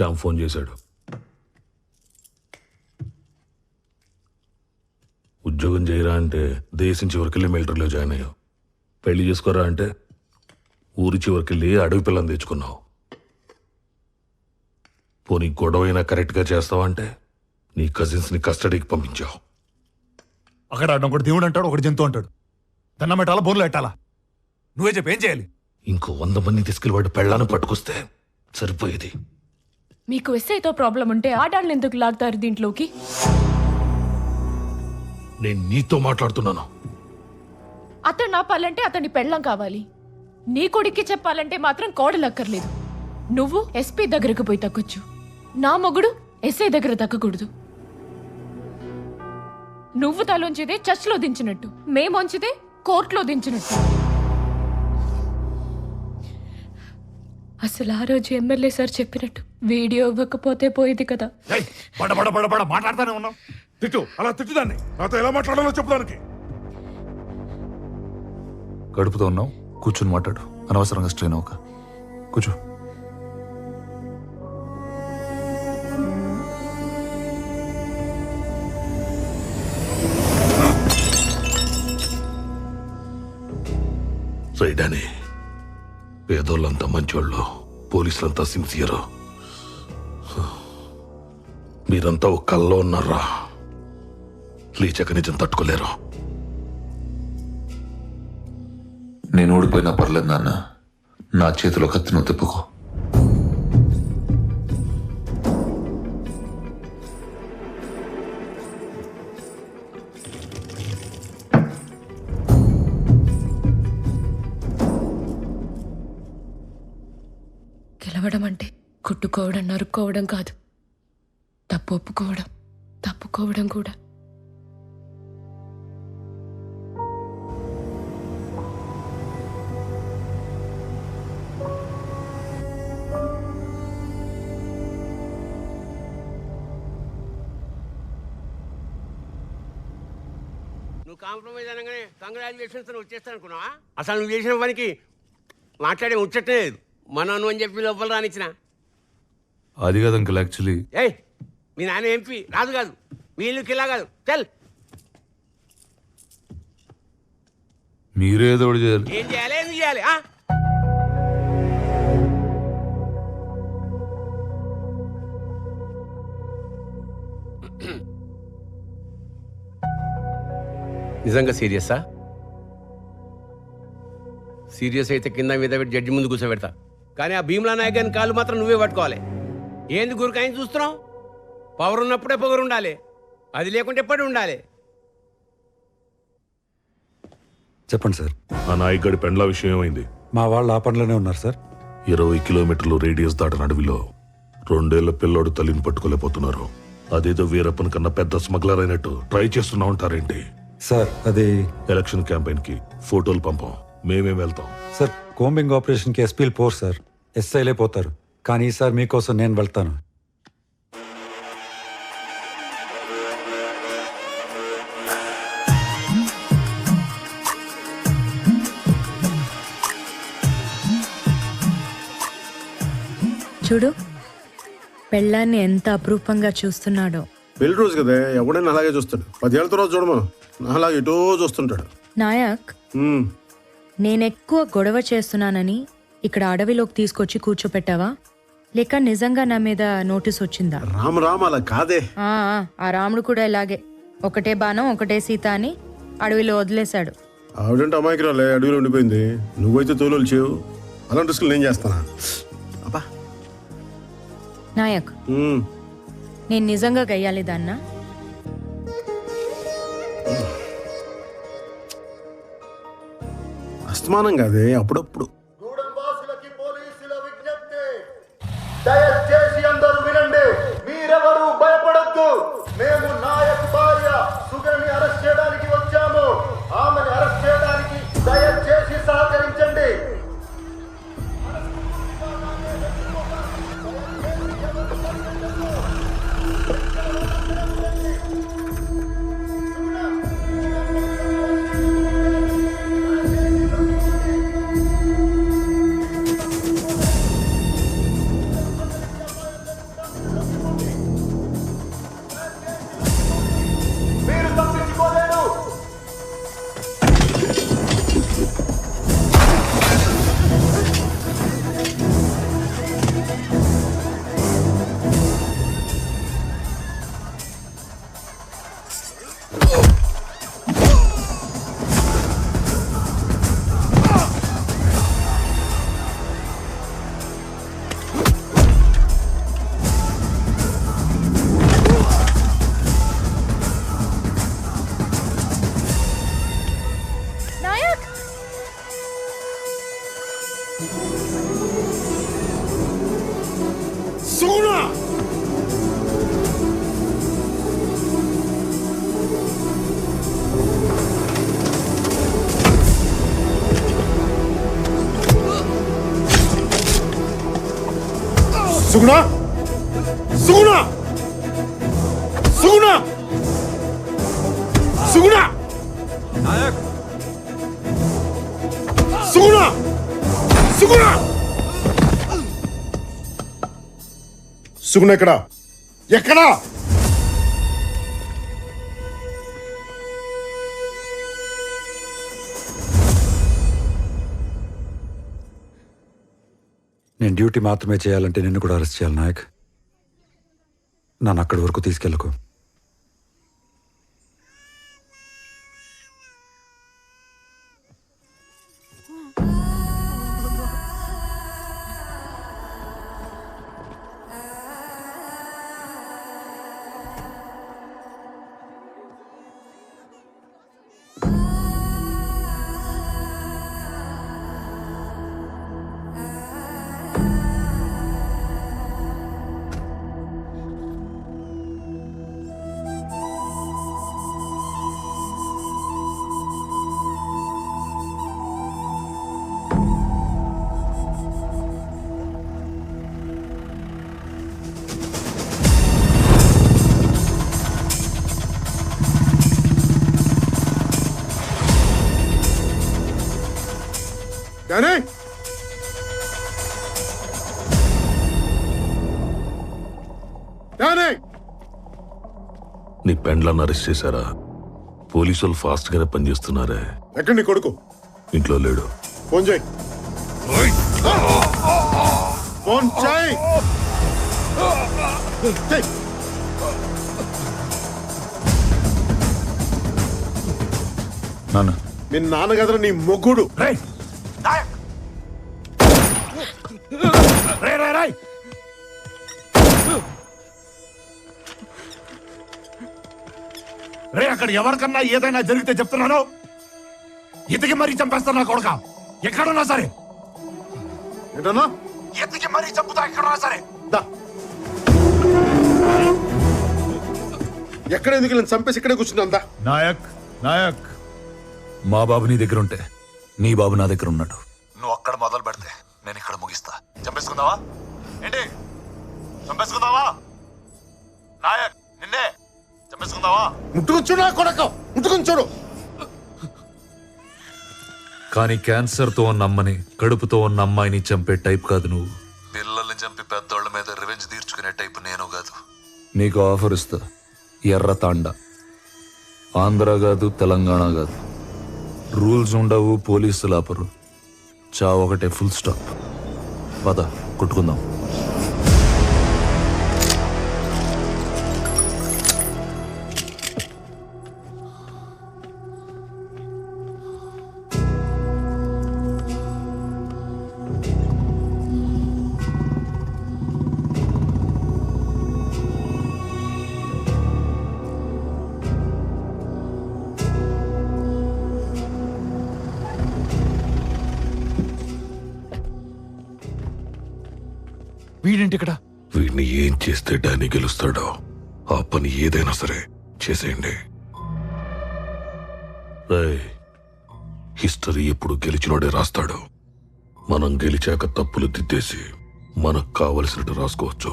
Shyam phone చేశాడు. ఉద్యోగం చేయరా అంటే దేశం చివరికెళ్ళి మిలిటరీలో జాయిన్ అయ్యావు. పెళ్లి చేసుకోరా అంటే ఊరి చివరికెళ్ళి అడవి పిల్లని తెచ్చుకున్నావు. పోనీ గొడవైనా కరెక్ట్గా చేస్తావా అంటే నీ కజిన్స్ని కస్టడీకి పంపించావు. అక్కడ ఒకటి దేవుడు అంటాడు, ఒకటి జంతువు అంటాడు. దండం పెట్టాలా, బోన్లు పెట్టాలా? నువ్వే చెప్పి ఏం చేయాలి? ఇంకో 100 మంది తీసుకెళ్ళి వాడు పెళ్ళాన్ని పట్టుకొస్తే సరిపోయేది. మీకు ఎస్ఐతో ప్రాబ్లం ఉంటే ఆడాళ్ళని ఎందుకు లాగుతారు దీంట్లోకి? నేను నీతో మాట్లాడుతున్నాను. అతను ఆపాలంటే అతని పెళ్ళం కావాలి. నీ కొడుక్కి చెప్పాలంటే మాత్రం కోడలక్కర్లేదు. నువ్వు ఎస్పీ దగ్గరకు పోయి తగ్గొచ్చు, నా మొగుడు ఎస్ఐ దగ్గర తగ్గకూడదు. నువ్వు తలోంచిదే చర్చ్లో దించినట్టు, మేమొంచిదే కోర్టులో దించినట్టు. అసలు ఆ రోజు ఎమ్మెల్యే సార్ చెప్పినట్టు వీడియో ఇవ్వకపోతే పోయేది కదా. మాట్లాడుతూనే ఉన్నావు. తిట్టు, అలా తిట్టుదాన్ని. నాతో ఎలా మాట్లాడాలో చెప్పడానికి. గడుపుతో ఉన్నావు, కూర్చుని మాట్లాడు. అనవసరంగా స్ట్రెయిన్ అవ్వక కూర్చో. రైడాని పేదోళ్ళంతా మంచోళ్ళు, పోలీసులంతా సిన్సియరు. మీరంతా ఒక కల్లో ఉన్నారా? లేచక నిజం తట్టుకోలేరు. నేను ఓడిపోయినా పర్లేదు నాన్న, నా చేతిలో కత్తి నువ్వు తిప్పుకో. గెలవడం అంటే కొట్టుకోవడం, నరుక్కోవడం కాదు. తప్పు ఒప్పుకోవడం, తప్పుకోవడం కూడా. నువ్వు కాంప్రమైజ్ అనగానే కంగ్రాచులేషన్స్ వచ్చేస్తాను అనుకున్నావా? అసలు నువ్వు చేసిన పనికి మాట్లాడే ముచ్చటే లేదు. మనను అని చెప్పి లోపల రానిచ్చిన. అది కాదు అంకుల్, యాక్చువల్లీ ఏయ్, మీ నాన్న ఎంపీ రాదు కాదు, వీళ్ళు కిలా కాదు. చల్, మీరేదో ఒకటి చేయాలి. ఏం చేయాలి, ఏం చేయాలి? నిజంగా సీరియసా? సీరియస్ అయితే కింద మీద పెట్టి జడ్జి ముందు కూర్చోబెడతా. కానీ ఆ భీమ్లా నాయక్ గారిని కాళ్ళు మాత్రం నువ్వే పట్టుకోవాలి. ఏంది గురికాయని చూస్తున్నావు? పవర్ ఉన్నప్పుడే పొగరు ఉండాలి, అది లేకుంటే ఎప్పుడు ఉండాలి. చెప్పండి సార్. ఆ నాయకుడి పెండ్ల విషయం ఏమైంది? మా వాళ్ళు ఆ పనిలోనే ఉన్నారు సార్. 20 కిలోమీటర్లు రేడియస్ దాటిన అడవిలో 2 ఏళ్ల పిల్లోడు తల్లిని పట్టుకోలేకపోతున్నారు. అదేదో వీరప్పన్ కన్నా పెద్ద స్మగ్లర్ అయినట్టు ట్రై చేస్తున్నా ఉంటారేంటి? సార్ అది ఎలక్షన్ క్యాంపెయిన్ కి ఫోటోలు పంపం, మేమేం వెళ్తాం. సార్ కోంబింగ్ ఆపరేషన్ కి ఎస్పీలు పోరు సార్, ఎస్ఐలే పోతారు. కానీ ఈసారి మీకోసం నేను వెళ్తాను. చూడు, పెళ్ళాన్ని ఎంత అపురూపంగా చూస్తున్నాడో. పెళ్లి రోజు కదా, ఎవడైనా అలాగే చూస్తాడు. 10 ఏళ్ళ తర్వాత చూడమను, అలాగే ఎటో చూస్తుంటాడు. నాయక్, నేనెక్కువ గొడవ చేస్తున్నానని ఇక్కడ అడవిలోకి తీసుకొచ్చి కూర్చోపెట్టావా, లేక నిజంగా నా మీద నోటీస్ వచ్చిందా? రామ అలా కాదే. ఆ రాముడు కూడా ఇలాగే, ఒకటే బాణం ఒకటే సీత అని అడవిలో వదిలేశాడు. ఆవిడంటే అమాయకురాలే, అడవిలో ఉండిపోయింది. నువ్వైతే తోలు చేయవు. అలాంటి రిస్కులు నేను చేస్తానా? అబ్బా నాయక్, నేను నిజంగా గయ్యాలి దాన్నా? అస్తమానం కాదే, అప్పుడప్పుడు. దయచేసి అందరూ వినండి, మీరెవరూ భయపడద్దు. మేము నాయక్ భార్య సుగని అరెస్ట్ చేయడానికి వచ్చాము. ఆమెను అరెస్ట్ చేయడానికి దయచేసి సహకరించండి. సుగుణ సుగుణ సుగుణ సుగుణ సుగుణ సుగుణ సుగుణ ఎక్కడా ఎక్కడా? నేను డ్యూటీ మాత్రమే చేయాలంటే నిన్ను కూడా అరెస్ట్ చేయాలి నాయక్. నన్ను అక్కడి వరకు తీసుకెళ్ళకు. డానీ డానీ నీ పెండ్లను అరెస్ట్ చేశారా? పోలీసులు ఫాస్ట్ గానే పనిచేస్తున్నారే. ఎక్కడ నీ కొడుకు? ఇంట్లో లేడు. ఫోన్ చేయి. ఫోన్ చేయి. చేయి. నాన్న మీ నాన్న కదరా నీ మొగ్గుడు. రేయ్ నాయక్! రేయ్ రేయ్ రేయ్! రే అక్కడ ఎవరికన్నా ఏదైనా జరిగితే చెప్తున్నాను, ఎతికి మరీ చంపేస్తాను నా కొడుక. ఎక్కడున్నా సరే ఏంటన్నా? ఎతికి మరీ చంపుతా ఎక్కడున్నా సరే. దా. ఎక్కడ ఎందుకు వెళ్ళి చంపేసి ఇక్కడే కూర్చుందా? నాయక్ నాయక్, మా బాబు నీ దగ్గర ఉంటే నీ బాబు నా దగ్గర ఉన్నాడు. నువ్వు అక్కడ మొదలు పెడితే నేను ఇక్కడ ముగిస్తా. చంపేసుకుందావా ఏంటి? చంపేసుకుందావా నాయక్? నిన్నే చంపేసుకుందావా? ముట్టుకుని చూడు నా కొడక, ముట్టుకుని చూడు. కానీ క్యాన్సర్తో ఉన్న అమ్మని, కడుపుతో ఉన్న అమ్మాయిని చంపే టైప్ కాదు నువ్వు. పిల్లల్ని చంపి పెద్దోళ్ళ మీద రివెంజ్ తీర్చుకునే టైప్ నేను కాదు. నీకు ఆఫర్ ఇస్తా. ఎర్ర తాండా. ఆంధ్ర కాదు, తెలంగాణ కాదు. రూల్స్ ఉండవు, పోలీసులు ఆపరు. చావు ఒకటే, ఫుల్ స్టాప్. పద కొట్టుకుందాం. వీడేంటి ఇక్కడ? వీడిని ఏం చేస్తే డానీ గెలుస్తాడో ఆ పని ఏదైనా సరే చేసేయండి. హిస్టరీ ఎప్పుడు గెలిచినోడే రాస్తాడు. మనం గెలిచాక తప్పులు దిద్దేసి మనకు కావలసినట్టు రాసుకోవచ్చు.